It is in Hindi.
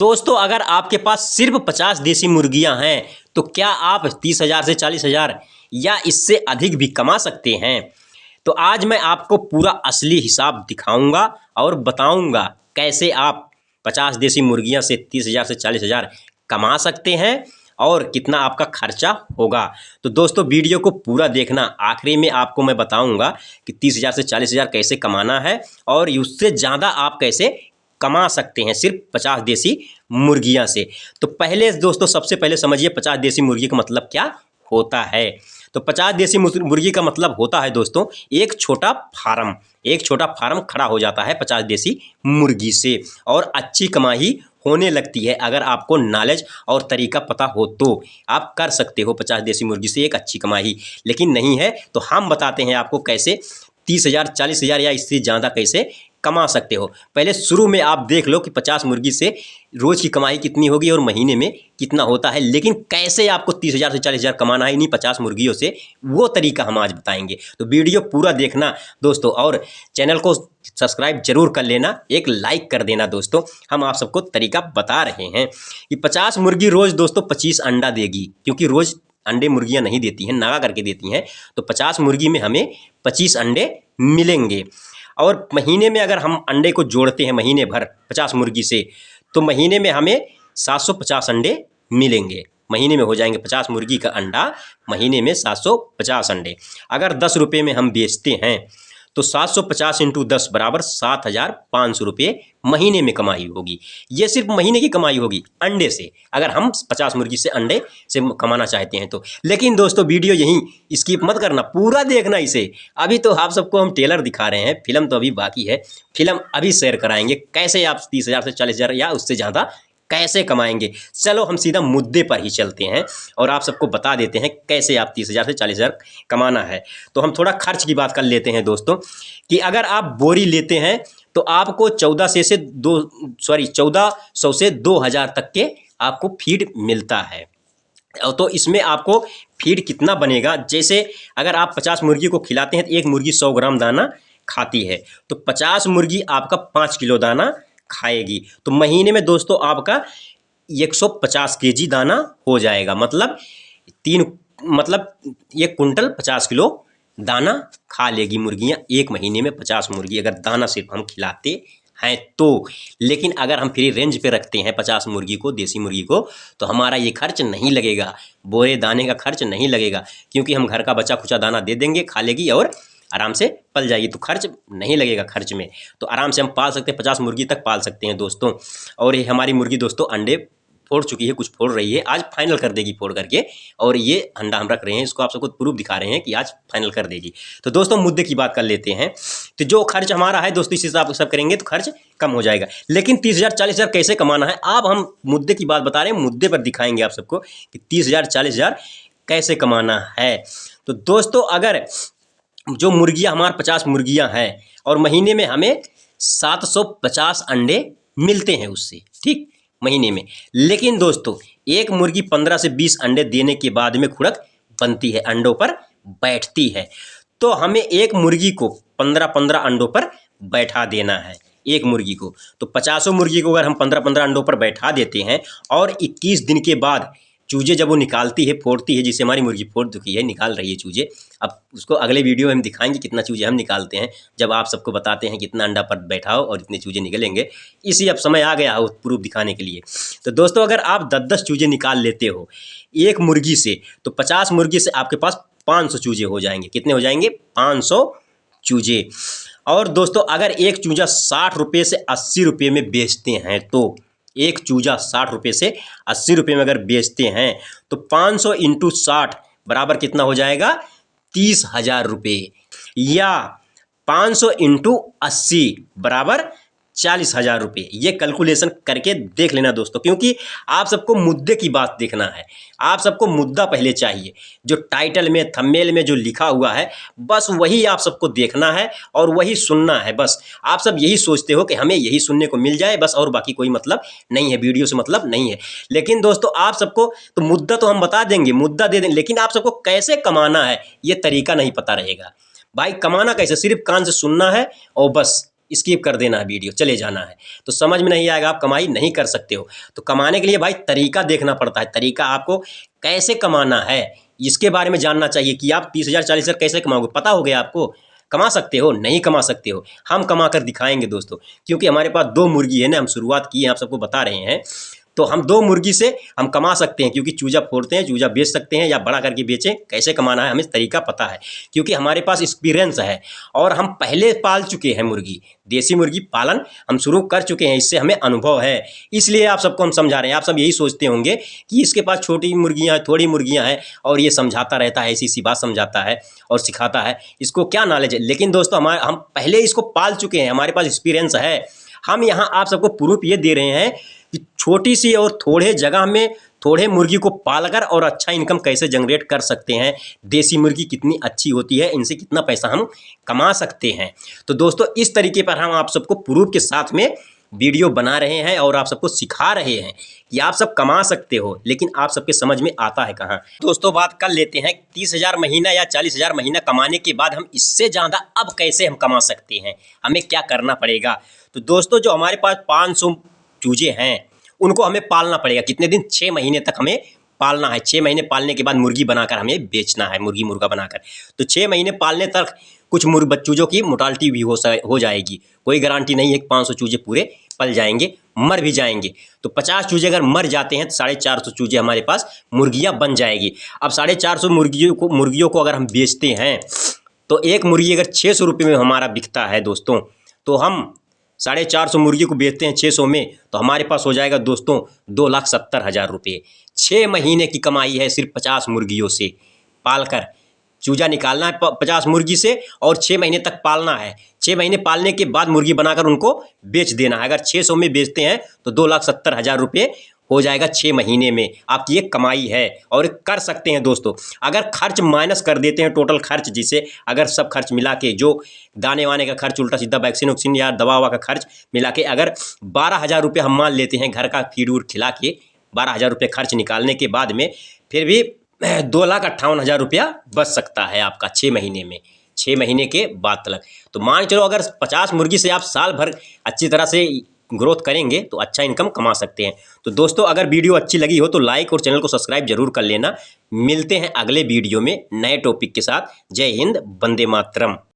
दोस्तों अगर आपके पास सिर्फ 50 देसी मुर्गियां हैं तो क्या आप 30,000 से 40,000 या इससे अधिक भी कमा सकते हैं। तो आज मैं आपको पूरा असली हिसाब दिखाऊंगा और बताऊंगा कैसे आप 50 देसी मुर्गियां से 30,000 से 40,000 कमा सकते हैं और कितना आपका खर्चा होगा। तो दोस्तों वीडियो को पूरा देखना, आखिरी में आपको मैं बताऊंगा कि 30,000 से 40,000 कैसे कमाना है और उससे ज़्यादा आप कैसे कमा सकते हैं सिर्फ 50 देसी मुर्गियां से। तो पहले दोस्तों सबसे पहले समझिए 50 देसी मुर्गी का मतलब क्या होता है। तो 50 देसी मुर्गी का मतलब होता है दोस्तों एक छोटा फार्म खड़ा हो जाता है 50 देसी मुर्गी से और अच्छी कमाई होने लगती है। अगर आपको नॉलेज और तरीका पता हो तो आप कर सकते हो 50 देसी मुर्गी से एक अच्छी कमाई, लेकिन नहीं है तो हम बताते हैं आपको कैसे 30,000 40,000 या इससे ज़्यादा कैसे कमा सकते हो। पहले शुरू में आप देख लो कि 50 मुर्गी से रोज़ की कमाई कितनी होगी और महीने में कितना होता है, लेकिन कैसे आपको 30,000 से 40,000 कमाना है इन्हीं 50 मुर्गियों से, वो तरीका हम आज बताएंगे। तो वीडियो पूरा देखना दोस्तों और चैनल को सब्सक्राइब जरूर कर लेना, एक लाइक कर देना दोस्तों। हम आप सबको तरीका बता रहे हैं कि 50 मुर्गी रोज़ दोस्तों 25 अंडा देगी, क्योंकि रोज़ अंडे मुर्गियां नहीं देती हैं, नागा करके देती हैं। तो 50 मुर्गी में हमें 25 अंडे मिलेंगे और महीने में अगर हम अंडे को जोड़ते हैं महीने भर 50 मुर्गी से तो महीने में हमें 750 अंडे मिलेंगे। महीने में हो जाएंगे 50 मुर्गी का अंडा, महीने में 750 अंडे। अगर 10 रुपये में हम बेचते हैं तो 750 इंटू 10 बराबर 7,500 रुपये महीने में कमाई होगी। ये सिर्फ महीने की कमाई होगी अंडे से, अगर हम 50 मुर्गी से अंडे से कमाना चाहते हैं तो। लेकिन दोस्तों वीडियो यहीं स्किप मत करना, पूरा देखना इसे। अभी तो आप सबको हम टेलर दिखा रहे हैं, फिल्म तो अभी बाकी है। फिल्म अभी शेयर कराएंगे कैसे आप 30,000 से 40,000 या उससे ज़्यादा कैसे कमाएंगे। चलो हम सीधा मुद्दे पर ही चलते हैं और आप सबको बता देते हैं कैसे आप 30,000 से 40,000 कमाना है। तो हम थोड़ा खर्च की बात कर लेते हैं दोस्तों कि अगर आप बोरी लेते हैं तो आपको 1400 से 2,000 तक के आपको फीड मिलता है। तो इसमें आपको फीड कितना बनेगा, जैसे अगर आप 50 मुर्गी को खिलाते हैं तो एक मुर्गी 100 ग्राम दाना खाती है, तो 50 मुर्गी आपका 5 किलो दाना खाएगी। तो महीने में दोस्तों आपका 150 केजी दाना हो जाएगा, मतलब 1 कुंटल 50 किलो दाना खा लेगी मुर्गियां एक महीने में। 50 मुर्गी अगर दाना सिर्फ हम खिलाते हैं तो। लेकिन अगर हम फ्री रेंज पे रखते हैं 50 मुर्गी को, देसी मुर्गी को, तो हमारा ये खर्च नहीं लगेगा, बोरे दाने का खर्च नहीं लगेगा, क्योंकि हम घर का बचा खुचा दाना दे देंगे, खा लेगी और आराम से पल जाएगी। तो खर्च नहीं लगेगा, खर्च में तो आराम से हम पाल सकते हैं, 50 मुर्गी तक पाल सकते हैं दोस्तों। और ये हमारी मुर्गी दोस्तों अंडे फोड़ चुकी है, कुछ फोड़ रही है, आज फाइनल कर देगी फोड़ करके। और ये अंडा हम रख रहे हैं, इसको आप सबको प्रूफ दिखा रहे हैं कि आज फाइनल कर देगी। तो दोस्तों मुद्दे की बात कर लेते हैं। तो जो खर्च हमारा है दोस्तों इस हिसाब से सब करेंगे तो खर्च कम हो जाएगा। लेकिन 30,000 40,000 कैसे कमाना है, अब हम मुद्दे की बात बता रहे हैं, मुद्दे पर दिखाएंगे आप सबको कि 30,000 40,000 कैसे कमाना है। तो दोस्तों अगर जो मुर्गियां हमारे 50 मुर्गियां हैं और महीने में हमें 750 अंडे मिलते हैं उससे, ठीक, महीने में। लेकिन दोस्तों एक मुर्गी 15 से 20 अंडे देने के बाद में खुड़क बनती है, अंडों पर बैठती है। तो हमें एक मुर्गी को 15-15 अंडों पर बैठा देना है, एक मुर्गी को। तो 50 मुर्गी को अगर हम 15-15 अंडों पर बैठा देते हैं और 21 दिन के बाद चूजे जब वो निकालती है, फोड़ती है, जिससे हमारी मुर्गी फोड़ चुकी है, निकाल रही है चूजे। अब उसको अगले वीडियो में हम दिखाएंगे कितना चूजे हम निकालते हैं, जब आप सबको बताते हैं कितना अंडा पर बैठाओ और इतने चूजे निकलेंगे। इसी अब समय आ गया हो प्रूफ दिखाने के लिए। तो दोस्तों अगर आप 10-10 चूजे निकाल लेते हो एक मुर्गी से तो 50 मुर्गी से आपके पास 500 चूजे हो जाएंगे। कितने हो जाएंगे? 500 चूजे। और दोस्तों अगर एक चूजा 60 रुपये से 80 रुपये में बेचते हैं तो एक चूजा 60 रुपये से 80 रुपये में अगर बेचते हैं तो 500 इंटू 60 बराबर कितना हो जाएगा? 30,000 रुपये। या 500 इंटू 80 बराबर 40,000 रुपये। ये कैलकुलेशन करके देख लेना दोस्तों, क्योंकि आप सबको मुद्दे की बात देखना है। आप सबको मुद्दा पहले चाहिए, जो टाइटल में थंबनेल में जो लिखा हुआ है बस वही आप सबको देखना है और वही सुनना है। बस आप सब यही सोचते हो कि हमें यही सुनने को मिल जाए बस, और बाकी कोई मतलब नहीं है, वीडियो से मतलब नहीं है। लेकिन दोस्तों आप सबको तो मुद्दा तो हम बता देंगे, मुद्दा दे देंगे, लेकिन आप सबको कैसे कमाना है ये तरीका नहीं पता रहेगा। भाई कमाना कैसे, सिर्फ कान से सुनना है और बस स्किप कर देना है वीडियो, चले जाना है। तो समझ में नहीं आएगा, आप कमाई नहीं कर सकते हो। तो कमाने के लिए भाई तरीका देखना पड़ता है, तरीका आपको कैसे कमाना है इसके बारे में जानना चाहिए कि आप 30,000 40,000 कैसे कमाओगे। पता हो गया आपको? कमा सकते हो? नहीं कमा सकते हो, हम कमा कर दिखाएंगे दोस्तों। क्योंकि हमारे पास 2 मुर्गी है ना, हम शुरुआत की है, आप सबको बता रहे हैं। तो हम 2 मुर्गी से हम कमा सकते हैं, क्योंकि चूजा फोड़ते हैं, चूजा बेच सकते हैं या बड़ा करके बेचें, कैसे कमाना है हमें तरीका पता है, क्योंकि हमारे पास एक्सपीरियंस है और हम पहले पाल चुके हैं मुर्गी। देसी मुर्गी पालन हम शुरू कर चुके हैं, इससे हमें अनुभव है, इसलिए आप सबको हम समझा रहे हैं। आप सब यही सोचते होंगे कि इसके पास छोटी मुर्गियाँ हैं, थोड़ी मुर्गियाँ हैं और ये समझाता रहता है, ऐसी सी बात समझाता है और सिखाता है, इसको क्या नॉलेज है। लेकिन दोस्तों हम पहले इसको पाल चुके हैं, हमारे पास एक्सपीरियंस है। हम यहाँ आप सबको प्रूफ ये दे रहे हैं कि छोटी सी और थोड़े जगह में थोड़े मुर्गी को पालकर और अच्छा इनकम कैसे जनरेट कर सकते हैं, देसी मुर्गी कितनी अच्छी होती है, इनसे कितना पैसा हम कमा सकते हैं। तो दोस्तों इस तरीके पर हम आप सबको प्रूफ के साथ में वीडियो बना रहे हैं और आप सबको सिखा रहे हैं कि आप सब कमा सकते हो, लेकिन आप सबके समझ में आता है कहाँ। दोस्तों बात कर लेते हैं 30,000 महीना या 40,000 महीना कमाने के बाद हम इससे ज़्यादा अब कैसे हम कमा सकते हैं, हमें क्या करना पड़ेगा। तो दोस्तों जो हमारे पास 500 चूजे हैं उनको हमें पालना पड़ेगा। कितने दिन? 6 महीने तक हमें पालना है। 6 महीने पालने के बाद मुर्गी बनाकर हमें बेचना है, मुर्गी मुर्गा बनाकर। तो 6 महीने पालने तक कुछ चूजों की मोर्टालिटी भी हो जाएगी, कोई गारंटी नहीं है कि 500 चूजे पूरे पल जाएंगे, मर भी जाएंगे। तो 50 चूजे अगर मर जाते हैं तो 450 चूजे हमारे पास मुर्गियाँ बन जाएगी। अब 450 मुर्गियों को अगर हम बेचते हैं तो एक मुर्गी अगर 600 रुपये में हमारा बिकता है दोस्तों, तो हम 450 मुर्गी को बेचते हैं 600 में, तो हमारे पास हो जाएगा दोस्तों 2,70,000 रुपये। 6 महीने की कमाई है सिर्फ 50 मुर्गियों से पालकर। चूजा निकालना है 50 मुर्गी से और 6 महीने तक पालना है। 6 महीने पालने के बाद मुर्गी बनाकर उनको बेच देना है। अगर 600 में बेचते हैं तो 2,70,000 रुपये हो जाएगा 6 महीने में, आपकी एक कमाई है और कर सकते हैं दोस्तों। अगर खर्च माइनस कर देते हैं, टोटल खर्च जिसे अगर सब खर्च मिला के, जो दाने वाने का खर्च, उल्टा सीधा वैक्सीन वैक्सीन या दवा ववा का खर्च मिला के अगर 12,000 रुपये हम मान लेते हैं, घर का फीड वूड खिला के 12,000 रुपये खर्च निकालने के बाद में, फिर भी 2,58,000 रुपया बच सकता है आपका 6 महीने में, 6 महीने के बाद तक। तो मान चलो अगर 50 मुर्गी से आप साल भर अच्छी तरह से ग्रोथ करेंगे तो अच्छा इनकम कमा सकते हैं। तो दोस्तों अगर वीडियो अच्छी लगी हो तो लाइक और चैनल को सब्सक्राइब जरूर कर लेना। मिलते हैं अगले वीडियो में नए टॉपिक के साथ। जय हिंद, वंदे मातरम।